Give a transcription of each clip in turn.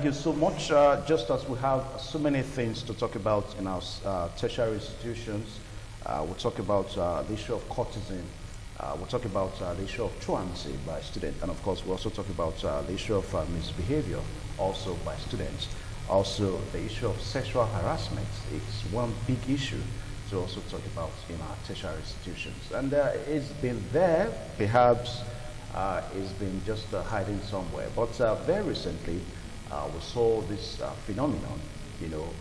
thank you so much. Just as we have so many things to talk about in our tertiary institutions, we'll talk about the issue of courtesan. We'll talk about the issue of truancy by students. And of course, we'll also talk about the issue of misbehavior also by students. Also, the issue of sexual harassment is one big issue to also talk about in our tertiary institutions. And it's been there, perhaps it's been just hiding somewhere. But very recently, we saw this phenomenon,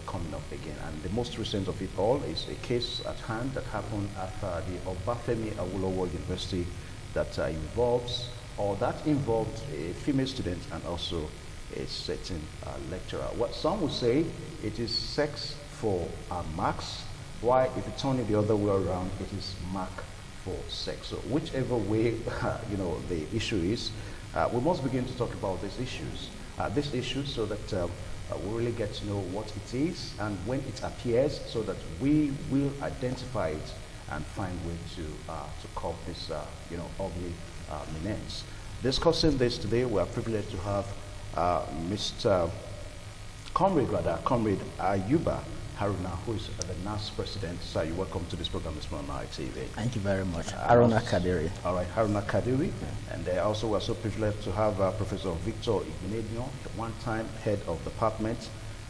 coming up again. And the most recent of it all is a case at hand that happened at the Obafemi Awolowo University that involved a female student and also a certain lecturer. What some would say it is sex for marks, why if you turn it the other way around, it is mark for sex. So whichever way the issue is, we must begin to talk about these issues so that we really get to know what it is and when it appears, so that we will identify it and find way to curb this ugly menace. Discussing this today, we are privileged to have Comrade Ayuba Haruna, who is the NAS president. Sir, you're welcome to this program this morning on ITV. Thank you very much. Haruna Kadiri. All right, Haruna Kadiri. Yeah. And also we're so privileged to have Professor Victor Igbenedion, the one-time head of department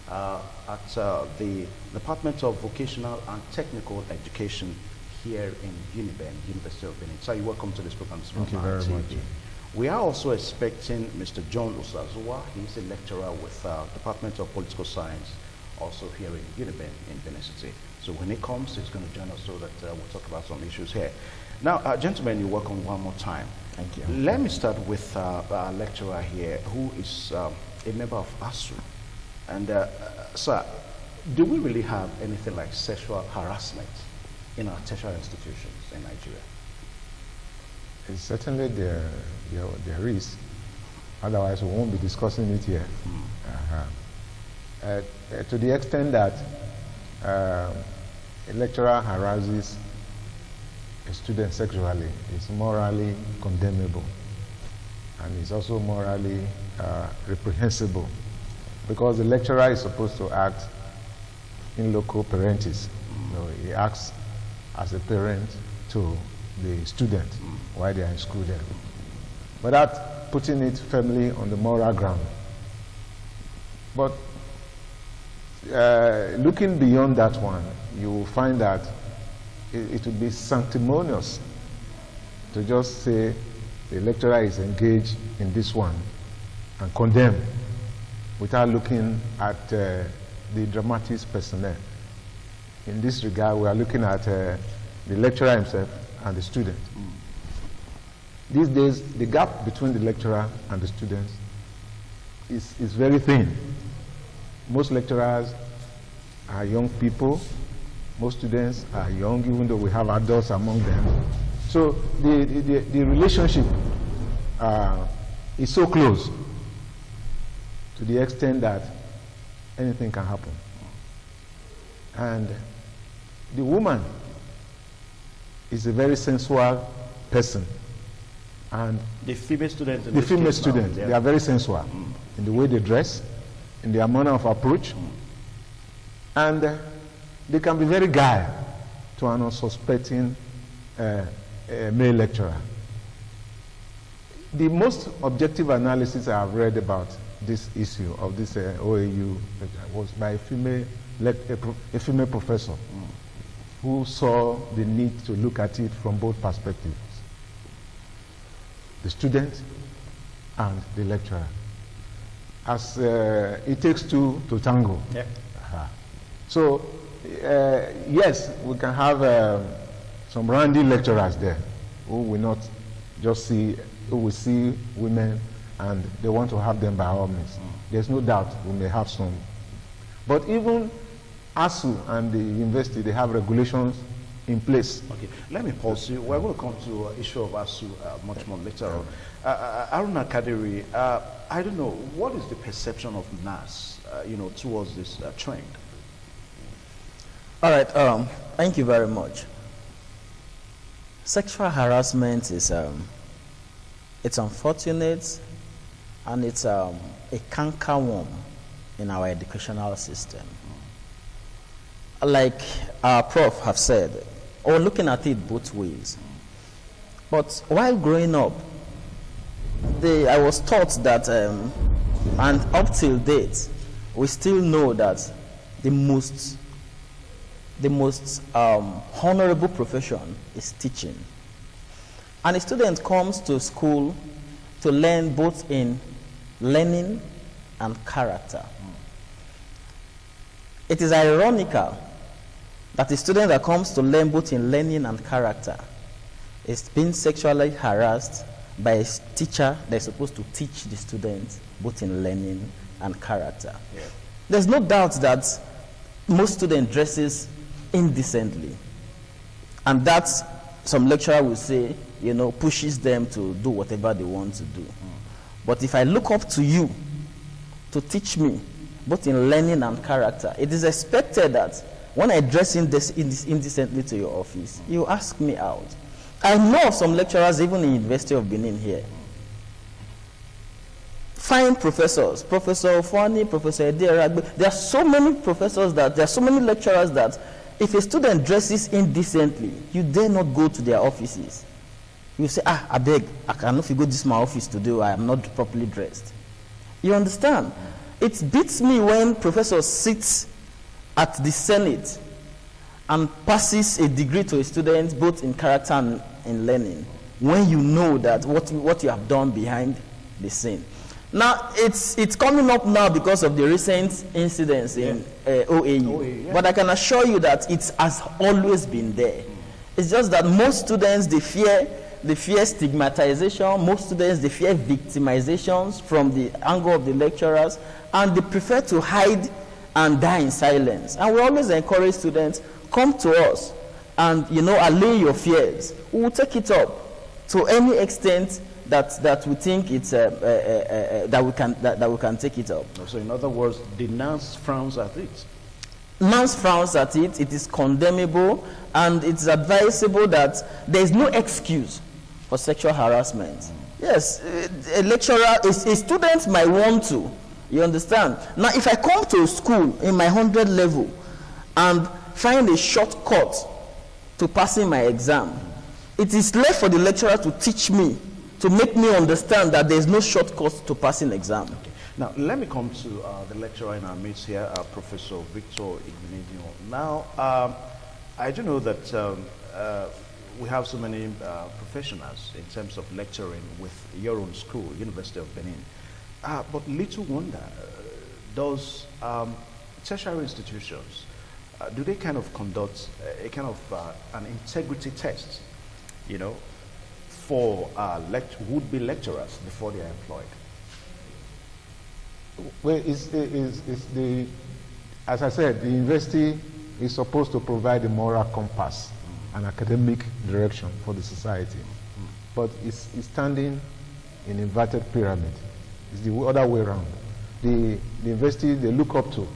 at the Department of Vocational and Technical Education here in Uniben, University of Benin. Sir, you're welcome to this program this morning on ITV. Thank you very much. We are also expecting Mr. John Usazuwa. He's a lecturer with Department of Political Science, also here in Uniben in Benin City. So when he comes, he's going to join us so that we'll talk about some issues here. Now, gentlemen, you're welcome one more time. Thank you. Let me start with our lecturer here, who is a member of ASU. And, sir, do we really have anything like sexual harassment in our tertiary institutions in Nigeria? Certainly there is. Otherwise, we won't be discussing it here. To the extent that a lecturer harasses a student sexually, it's morally condemnable, and it's also morally reprehensible, because the lecturer is supposed to act in loco parentis. He acts as a parent to the student while they are in school there, without putting it firmly on the moral ground. But looking beyond that one, you will find that it would be sanctimonious to just say the lecturer is engaged in this one and condemn without looking at the dramatis personae. In this regard, we are looking at the lecturer himself and the student. These days, the gap between the lecturer and the students is very thin. Most lecturers are young people. Most students are young, even though we have adults among them. So the relationship is so close to the extent that anything can happen. And the woman is a very sensual person. And the female students, they are very sensual in the way they dress, in their manner of approach, and they can be very guile to an unsuspecting male lecturer. The most objective analysis I have read about this issue of this OAU was by a female professor who saw the need to look at it from both perspectives, the student and the lecturer. As it takes two to tango. Yeah. So, yes, we can have some randy lecturers there who will not just see, who will see women and they want to have them by all means. There's no doubt we may have some. But even ASU and the university, they have regulations in place. Okay, let me pause you. We're going to come to the issue of ASU much more later on. Haruna Kadiri, I don't know, what is the perception of NAS, towards this trend? All right, thank you very much. Sexual harassment is, it's unfortunate, and it's a cankerworm in our educational system. Like our prof have said, or looking at it both ways. But while growing up, I was taught that, and up till date, we still know that the most honorable profession is teaching. And a student comes to school to learn both in learning and character. It is ironical that a student that comes to learn both in learning and character is being sexually harassed by a teacher that is supposed to teach the student both in learning and character. Yeah. There's no doubt that most student dresses indecently, and that some lecturer will say, you know, pushes them to do whatever they want to do. But if I look up to you to teach me both in learning and character, it is expected that when I dress indecently to your office, you ask me out. I know of some lecturers, even in University of Benin here, fine professors, Professor Ofani, Professor Ederagbe. There are so many professors that, there are so many lecturers that if a student dresses indecently, you dare not go to their offices. You say, I beg, I cannot go this my office today, I am not properly dressed. You understand? It beats me when professors sit at the Senate and passes a degree to a student both in character and in learning, when you know that what you have done behind the scene. Now, it's coming up now because of the recent incidents in OAU. Yeah. But I can assure you that it has always been there. It's just that most students, they fear stigmatization. Most students, they fear victimizations from the angle of the lecturers, and they prefer to hide and die in silence. And we always encourage students, come to us and, you know, allay your fears. We will take it up to any extent that we think it's that we can take it up. So in other words, the nurse frowns at it. Nurse frowns at it. It is condemnable, and it's advisable that there is no excuse for sexual harassment. Yes, a lecturer, a student might want to. You understand? Now, if I come to a school in my 100 level and find a shortcut to passing my exam, it is left for the lecturer to teach me, to make me understand that there is no shortcut to passing exam. Okay. Now, let me come to the lecturer in our midst here, Professor Victor Igbeneghu. Now, I do know that we have so many professionals in terms of lecturing with your own school, University of Benin. But little wonder, those tertiary institutions, do they kind of conduct a kind of an integrity test, you know, for would-be lecturers before they are employed? Well, as I said, the university is supposed to provide a moral compass and academic direction for the society. But it's standing in inverted pyramid. It's the other way around. The university, they look up to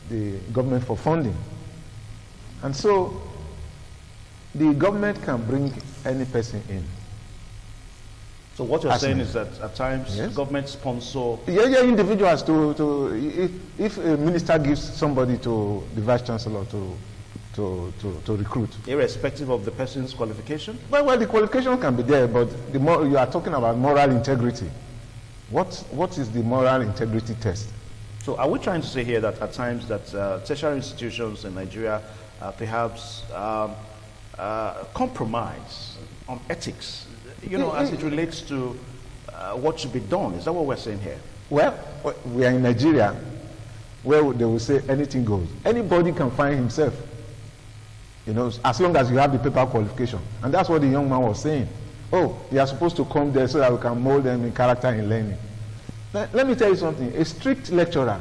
the government for funding. And so the government can bring any person in. So what you're saying is that at times government sponsor... individuals if a minister gives somebody to the vice chancellor to recruit. Irrespective of the person's qualification? Well, the qualification can be there, but you are talking about moral integrity. What is the moral integrity test? So are we trying to say here that at times that tertiary institutions in Nigeria perhaps compromise on ethics, you know, as it relates to what should be done? Is that what we're saying here? Well, we are in Nigeria where they will say anything goes. Anybody can find himself, you know, as long as you have the paper qualification. And that's what the young man was saying. Oh, they are supposed to come there so that we can mold them in character and learning. Let me tell you something. A strict lecturer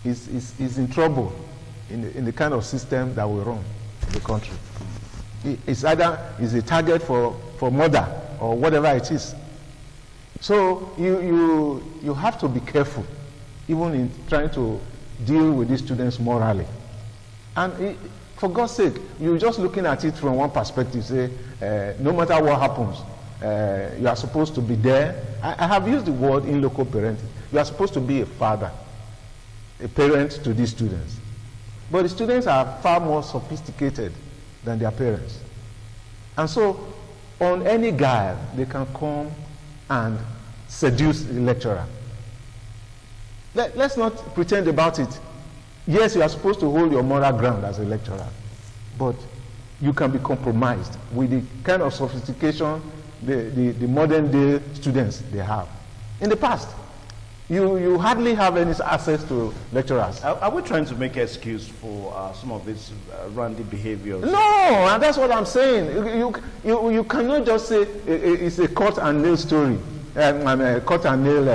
is in trouble in the kind of system that we run in the country. It's either is a target for murder or whatever it is. So you have to be careful, even in trying to deal with these students morally. And for God's sake, you're just looking at it from one perspective, say, no matter what happens, you are supposed to be there. I have used the word in loco parenting. You are supposed to be a father. a parent to these students. But the students are far more sophisticated than their parents. And so, on any guile, they can come and seduce the lecturer. Let's not pretend about it. Yes, you are supposed to hold your moral ground as a lecturer, but you can be compromised with the kind of sophistication the modern day students they have. In the past, you hardly have any access to lecturers. Are we trying to make an excuse for some of these randy behaviors? No, and that's what I'm saying. You cannot just say it's a cut and nail story, cut and nail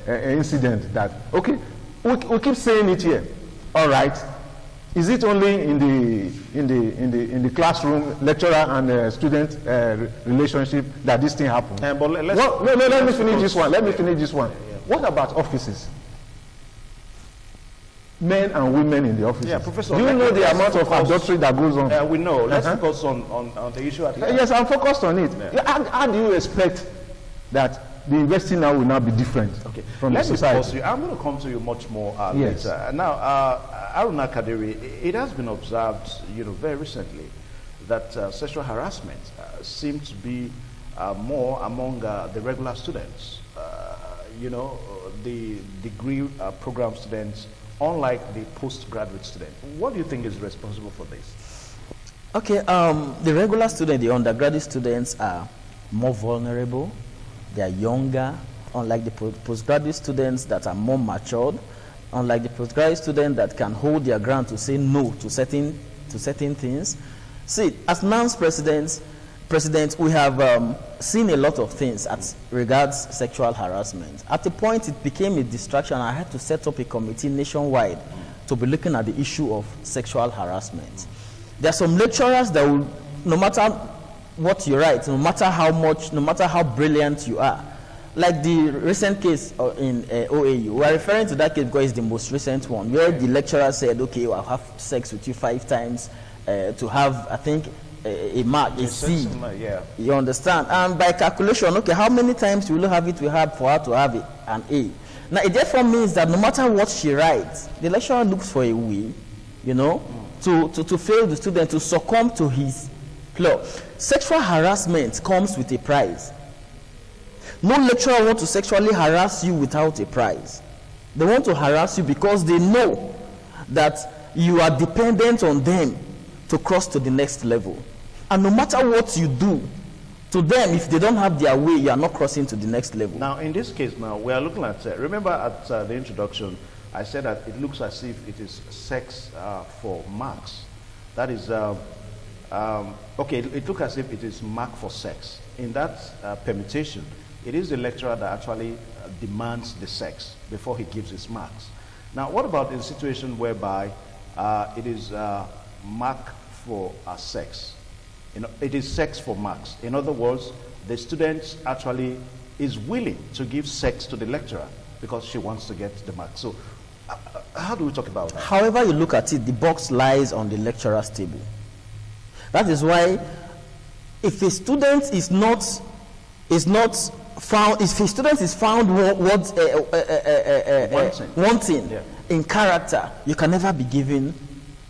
incident. That okay, we keep saying it here. All right, is it only in the classroom, lecturer and student relationship that this thing happens? But let me finish this one. Let me finish this one. What about offices? Men and women in the offices. Yeah, Professor. Do you know the amount of adultery that goes on? We know. Let's focus on the issue at hand. Yes, I'm focused on it. Yeah. How do you expect that the university now will now be different from the society? I'm going to come to you much more Yes. later. Now, Haruna Kadiri, it has been observed, very recently that sexual harassment seems to be more among the regular students. The degree program students, unlike the postgraduate student. What do you think is responsible for this? Okay, the regular students, the undergraduate students are more vulnerable. They are younger, unlike the postgraduate students that are more matured, unlike the postgraduate students that can hold their ground to say no to certain things. See, as NANS president, we have seen a lot of things as regards sexual harassment. At the point, it became a distraction. I had to set up a committee nationwide to be looking at the issue of sexual harassment. There are some lecturers that will, no matter what you write, no matter how much, no matter how brilliant you are, like the recent case in OAU, we are referring to that case because it's the most recent one, where the lecturer said, okay, I'll have sex with you 5 times to have, I think, a mark, a C. Yeah. You understand? And by calculation, okay, how many times will you have it for her to have an A? Now, it therefore means that no matter what she writes, the lecturer looks for a way, to fail the student, to succumb to his law. Sexual harassment comes with a price. No lecturer wants to sexually harass you without a prize. They want to harass you because they know that you are dependent on them to cross to the next level. And no matter what you do to them, if they don't have their way, you are not crossing to the next level. Now, in this case now, we are looking at, remember at the introduction, I said that it looks as if it is sex for marks. That is, okay, it looks as if it is mark for sex. In that permutation, it is the lecturer that actually demands the sex before he gives his marks. Now, what about in a situation whereby it is mark for sex? It is sex for marks. In other words, the student actually is willing to give sex to the lecturer because she wants to get the marks. So, how do we talk about that? However you look at it, the box lies on the lecturer's table. That is why, if a student is not found, if a student is found wanting in character, you can never be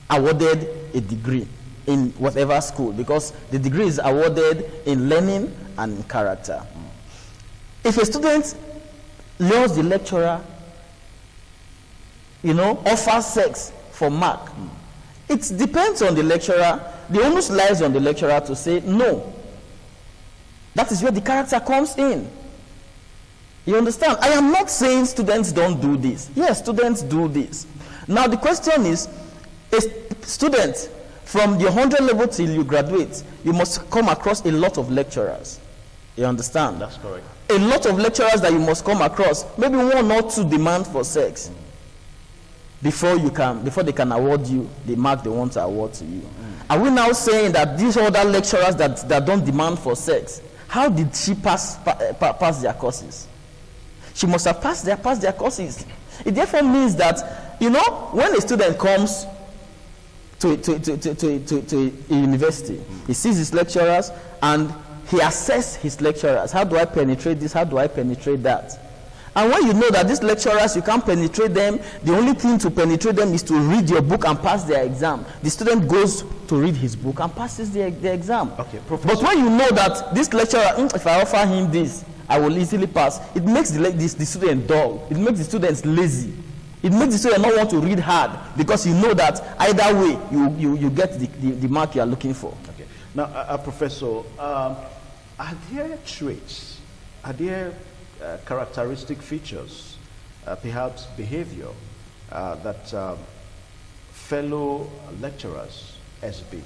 awarded a degree in whatever school, because the degree is awarded in learning and in character. If a student lures the lecturer, offers sex for mark, it depends on the lecturer. The onus lies on the lecturer to say no. That is where the character comes in. You understand? I am not saying students don't do this. Yes, students do this. Now the question is, a student from the 100 level till you graduate, you must come across a lot of lecturers. You understand? That's correct. A lot of lecturers that you must come across, maybe 1 or 2 demand for sex before they can award you the mark they want to award to you. Are we now saying that these other lecturers that don't demand for sex, how did she pass their courses? She must have passed their courses. It therefore means that, when a student comes to a university, he sees his lecturers and he assesses his lecturers. How do I penetrate this? How do I penetrate that? And when you know that these lecturers, you can't penetrate them, the only thing to penetrate them is to read your book and pass their exam. The student goes to read his book and passes the exam. Okay, but when you know that this lecturer, if I offer him this, I will easily pass, it makes the student dull. It makes the students lazy. It makes the student not want to read hard, because you know that either way you get the mark you are looking for. Okay. Now, Professor, are there traits, are there characteristic features, perhaps behavior, that fellow lecturers exhibit,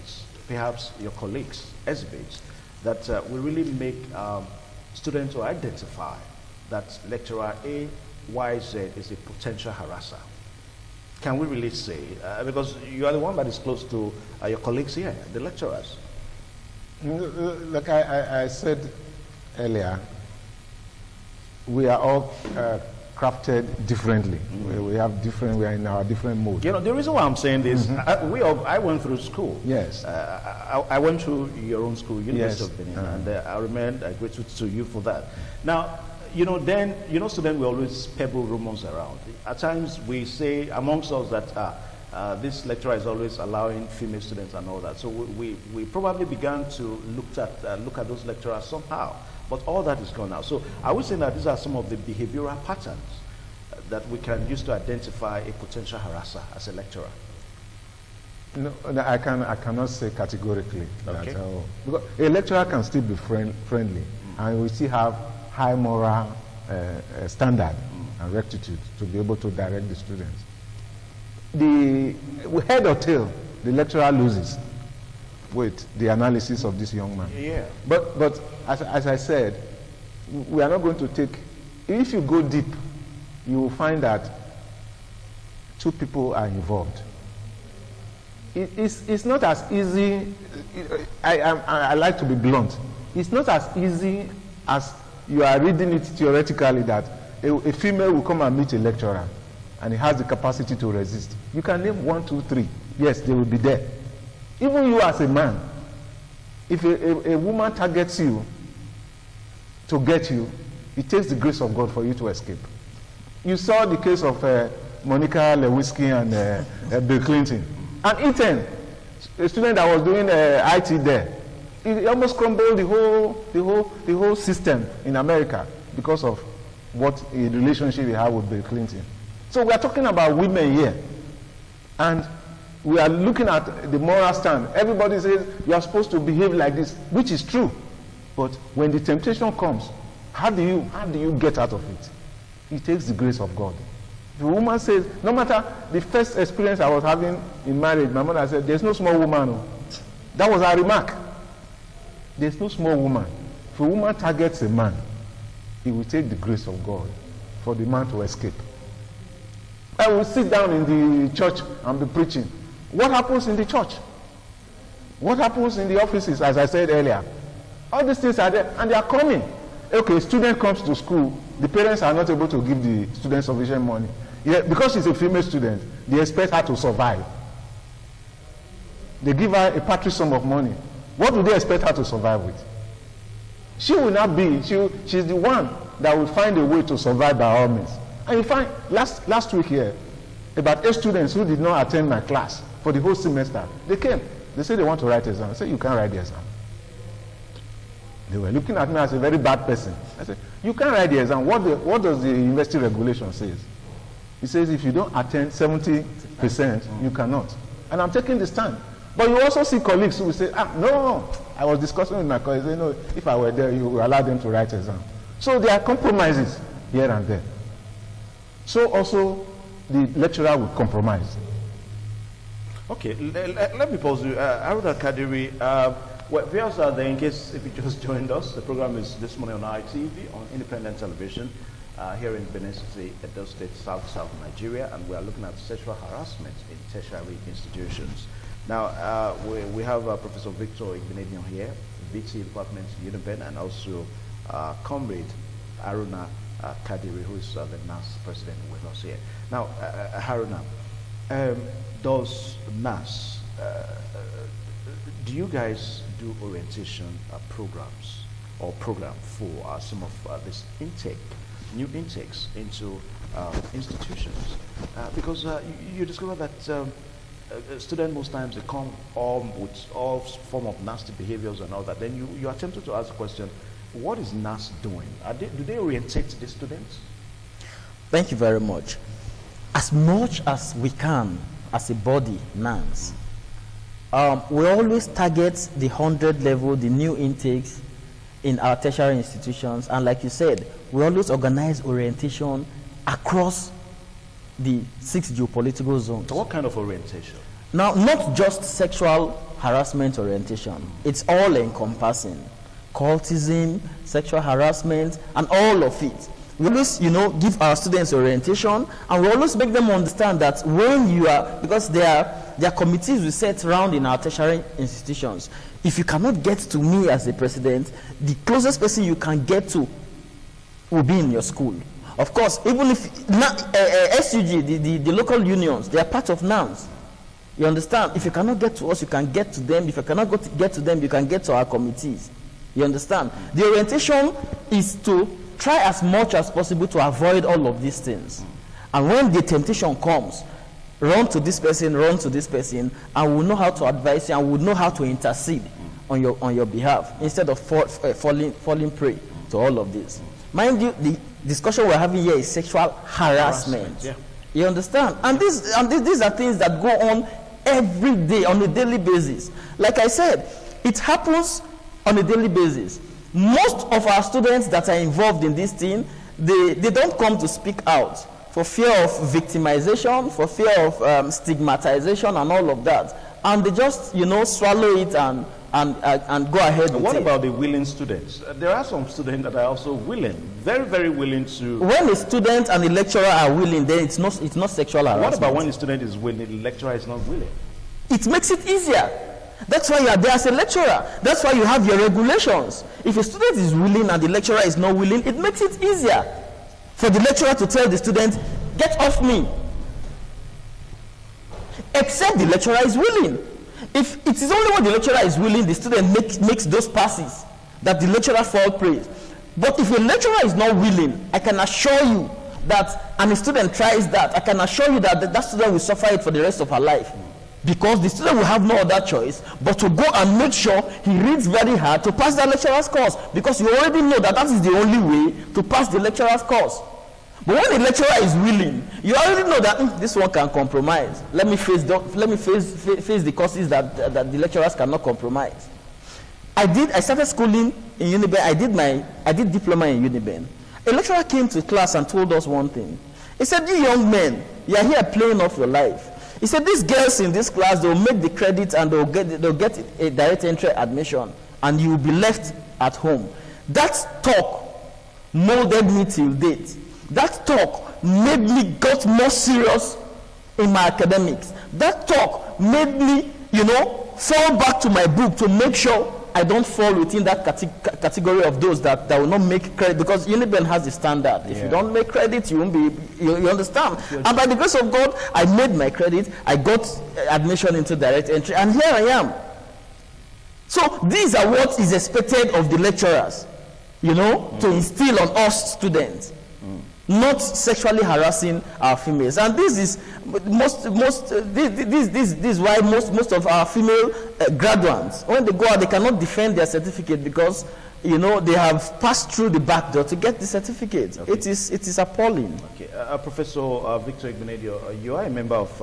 perhaps your colleagues exhibit, that will really make students to identify that lecturer A, Y, Z is a potential harasser? Can we really say, because you are the one that is close to your colleagues here, the lecturers? Like I said earlier, we are all crafted differently. We are in our different modes. You know, the reason why I'm saying this, I went through school. Yes. I went through your own school, University Yes. of Benin, and I remain grateful to you for that. Now, you know, then, you know, students will always pebble rumors around. At times, we say amongst us that this lecturer is always allowing female students and all that. So we probably began to look at those lecturers somehow. But all that is gone now. So I would say that these are some of the behavioral patterns that we can use to identify a potential harasser as a lecturer. No, I cannot say categorically. Okay. That, because a lecturer can still be friendly, and we still have high moral standard and rectitude to be able to direct the students. The head or tail, the lecturer loses with the analysis of this young man. Yeah. But as I said, we are not going to take, if you go deep, you will find that two people are involved. It's not as easy, I like to be blunt, it's not as easy as you are reading it theoretically, that a female will come and meet a lecturer and he has the capacity to resist. You can name 1, 2, 3. Yes, they will be there. Even you as a man, if a woman targets you to get you, it takes the grace of God for you to escape. You saw the case of Monica Lewinsky and Bill Clinton. And Ethan, a student that was doing IT there, it almost crumbled the whole system in America because of what a relationship he had with Bill Clinton. So we are talking about women here, and we are looking at the moral stand. Everybody says you are supposed to behave like this, which is true. But when the temptation comes, how do you get out of it? It takes the grace of God. The woman says, no matter the first experience I was having in marriage, my mother said, there's no small woman. Oh. That was her remark. There's no small woman. If a woman targets a man, it will take the grace of God for the man to escape. I will sit down in the church and be preaching. What happens in the church? What happens in the offices, as I said earlier? All these things are there, and they are coming. Okay, a student comes to school, the parents are not able to give the student sufficient money. Yeah, because she's a female student, they expect her to survive. They give her a paltry sum of money. What do they expect her to survive with? She will not be, she's the one that will find a way to survive by all means. And you find, last week here, about 8 students who did not attend my class for the whole semester, they came. They said they want to write exam. I said, you can't write the exam. They were looking at me as a very bad person. I said, you can't write the exam. What does the university regulation say? It says if you don't attend 70%, you cannot. And I'm taking the stand. But you also see colleagues who will say, no. I was discussing with my colleagues, they know if I were there, you would allow them to write exam. So there are compromises here and there. So also, the lecturer would compromise. Okay, let me pause you. Haruna Kadiri, well, viewers are there in case if you just joined us. The program is this morning on ITV, on independent television, here in Benin City, Edo State, South Nigeria, and we are looking at sexual harassment in tertiary institutions. Now, we have Professor Victor Igbinedion here, VT Department, UNIBEN, and also Comrade Haruna Kadiri, who is the NAS president with us here. Now, Haruna, does NAS, do you guys do orientation programs or program for some of this new intakes into institutions? Because you discover that students most times they come with all form of nasty behaviors and all that. Then you attempted to ask the question, what is NAS doing? Do they orientate the students? Thank you very much. As much as we can, as a body, NANS, we always target the 100 level, the new intakes in our tertiary institutions. And like you said, we always organize orientation across the 6 geopolitical zones. So what kind of orientation? Now, not just sexual harassment orientation. It's all encompassing. Cultism, sexual harassment, and all of it. We always, give our students orientation, and we always make them understand that when you are, because there are committees we set around in our tertiary institutions. If you cannot get to me as the president, the closest person you can get to will be in your school. Of course, even if SUG, the local unions, they are part of NAMS. You understand? If you cannot get to us, you can get to them. If you cannot get to them, you can get to our committees. You understand? The orientation is to try as much as possible to avoid all of these things. And when the temptation comes, run to this person, and we'll know how to advise you, and we'll know how to intercede on your behalf, instead of falling prey to all of this. Mind you, the discussion we're having here is sexual harassment. Yeah. You understand? And these are things that go on every day, on a daily basis. Like I said, it happens on a daily basis. Most of our students that are involved in this thing, they don't come to speak out for fear of victimization, for fear of stigmatization and all of that. And they just, swallow it and go ahead with it. What about the willing students? There are some students that are also willing, very, very willing to... When a student and a lecturer are willing, then it's not sexual harassment. What about when the student is willing, the lecturer is not willing? It makes it easier. That's why you are there as a lecturer. That's why you have your regulations. If a student is willing and the lecturer is not willing, it makes it easier for the lecturer to tell the student, get off me. Except the lecturer is willing. If it is only when the lecturer is willing, the student makes those passes that the lecturer falls prey. But if a lecturer is not willing, I can assure you that, and a student tries that, I can assure you that student will suffer it for the rest of her life. Because the student will have no other choice but to go and make sure he reads very hard to pass the lecturer's course. Because you already know that is the only way to pass the lecturer's course. But when the lecturer is willing, you already know that this one can compromise. Let me face the courses that the lecturers cannot compromise. I started schooling in Uniben. I did diploma in Uniben. A lecturer came to class and told us one thing. He said, "You young men, you are here playing off your life." He said, "These girls in this class, they'll make the credit and they'll get a direct entry admission, and you'll be left at home." That talk molded me till date. That talk made me got more serious in my academics. That talk made me, fall back to my book to make sure I don't fall within that category of those that will not make credit, because Uniben has the standard. If you don't make credit, you won't be, you understand. And by the grace of God, I made my credit, I got admission into direct entry, and here I am. So these are what is expected of the lecturers, to instill on us students. Not sexually harassing our females, and this is this is why most of our female graduates, when they go out, they cannot defend their certificate because they have passed through the back door to get the certificate. Okay. It is appalling. Okay, Professor Victor Igbenedion, you are a member of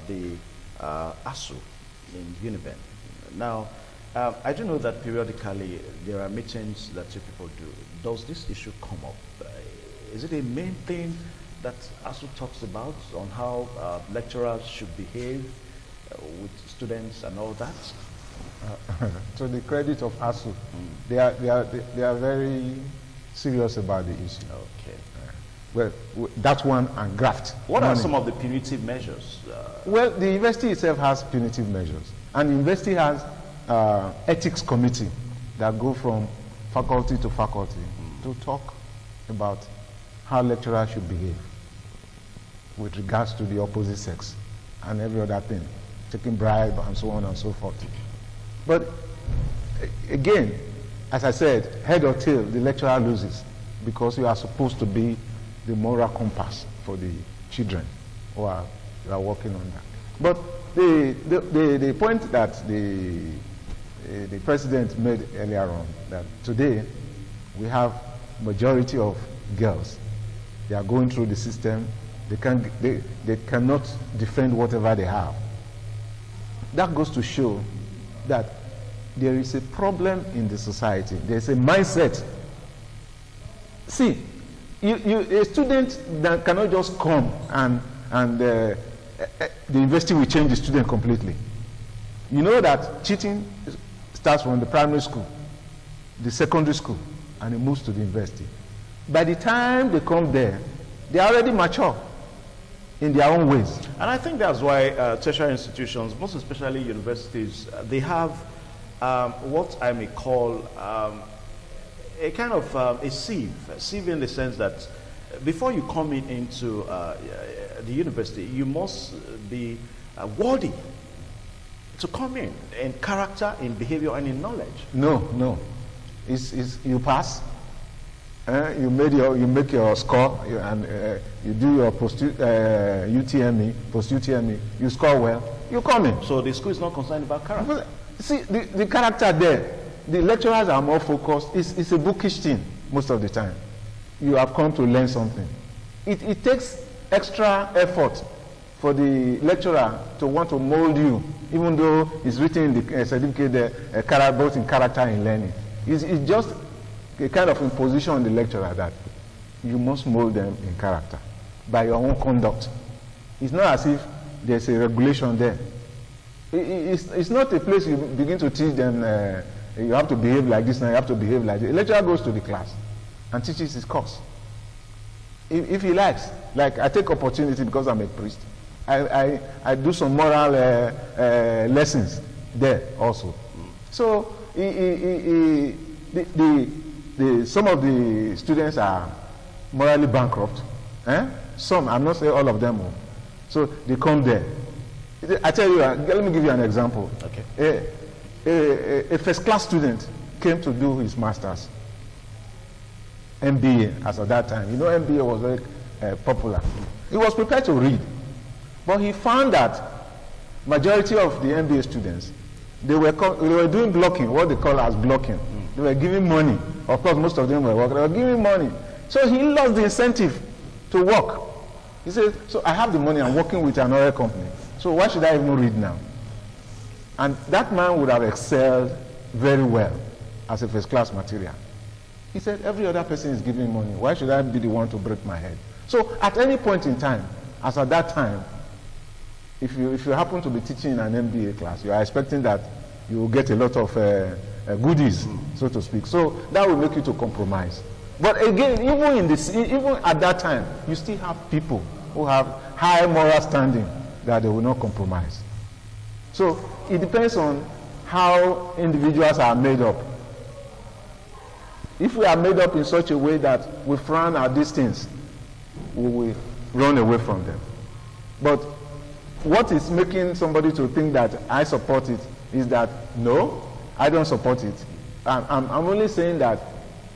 the ASU in Uniben. Now, I do know that periodically there are meetings that you people do. Does this issue come up? Is it a main thing that ASU talks about on how lecturers should behave with students and all that? To the credit of ASU, they are very serious about the issue. Okay. Well, that one and graft. What are some of the punitive measures? Well, the university itself has punitive measures, and the university has ethics committee that go from faculty to faculty to talk about how lecturers should behave with regards to the opposite sex and every other thing, taking bribe and so on and so forth. But again, as I said, head or tail, the lecturer loses, because you are supposed to be the moral compass for the children who are working on that. But the point that the president made earlier on, that today we have majority of girls, they are going through the system, they cannot defend whatever they have. That goes to show that there is a problem in the society. There's a mindset. See, a student that cannot just come and the university will change the student completely. You know that cheating starts from the primary school, the secondary school, and it moves to the university. By the time they come there, they are already mature in their own ways. And I think that's why tertiary institutions, most especially universities, they have what I may call a kind of a sieve in the sense that before you come into the university, you must be worthy to come in character, in behavior, and in knowledge. No. You pass. You make your score, and you do your UTME, post UTME. You score well, you come in. So the school is not concerned about character. But see, the character there, the lecturers are more focused. It's a bookish thing most of the time. You have come to learn something. It takes extra effort for the lecturer to want to mold you, even though it's written in the certificate there, both in character and learning. It's just a kind of imposition on the lecturer that you must mold them in character by your own conduct. It's not as if there's a regulation there. It's not a place you begin to teach them, you have to behave like this, now you have to behave like this. The lecturer goes to the class and teaches his course. If he likes, like I take opportunity because I'm a priest, I do some moral lessons there also. So some of the students are morally bankrupt. Some, I'm not saying all of them. So they come there. I tell you, let me give you an example. Okay. A first class student came to do his master's, MBA as at that time. You know, MBA was very popular. He was prepared to read, but he found that majority of the MBA students, they were doing blocking, what they call as blocking. They were giving money. Of course, most of them were working. They were giving money. So he lost the incentive to work. He said, so I have the money, I'm working with another company. So why should I even read now? And that man would have excelled very well as a first class material. He said, every other person is giving money. Why should I be the one to break my head? So at any point in time, as at that time, if you happen to be teaching in an MBA class, you are expecting that you will get a lot of goodies, so to speak. So that will make you to compromise. But again, even at that time, you still have people who have high moral standing that they will not compromise. So it depends on how individuals are made up. If we are made up in such a way that we frown at these things, we will run away from them. But what is making somebody to think that I support it is that, no, I don't support it. I'm only saying that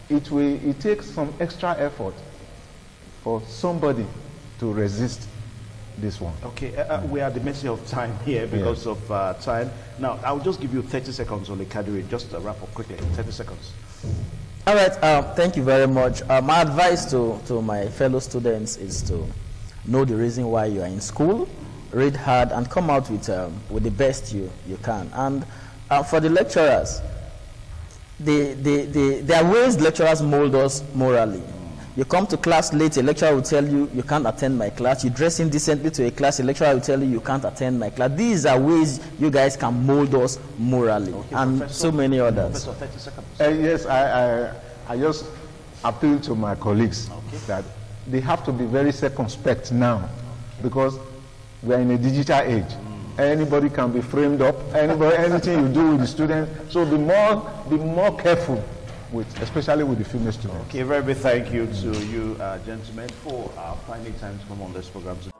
it takes some extra effort for somebody to resist this one. Okay, we are at the mercy of time here because of time. Now, I'll just give you 30 seconds on the Kadiri, just to wrap up quickly, 30 seconds. All right, thank you very much. My advice to my fellow students is to know the reason why you are in school, read hard, and come out with the best you can. And for the lecturers, there are ways lecturers mold us morally. You come to class late, a lecturer will tell you, you can't attend my class. You dress indecently to a class, a lecturer will tell you, you can't attend my class. These are ways you guys can mold us morally, okay, and Professor, so many others. Professor, 30 seconds. Yes, I just appeal to my colleagues that they have to be very circumspect now, because we are in a digital age. Anybody can be framed up. Anything you do with the student. So be more careful, especially with the female students. Okay, very big thank you to you gentlemen for finding time to come on this program today.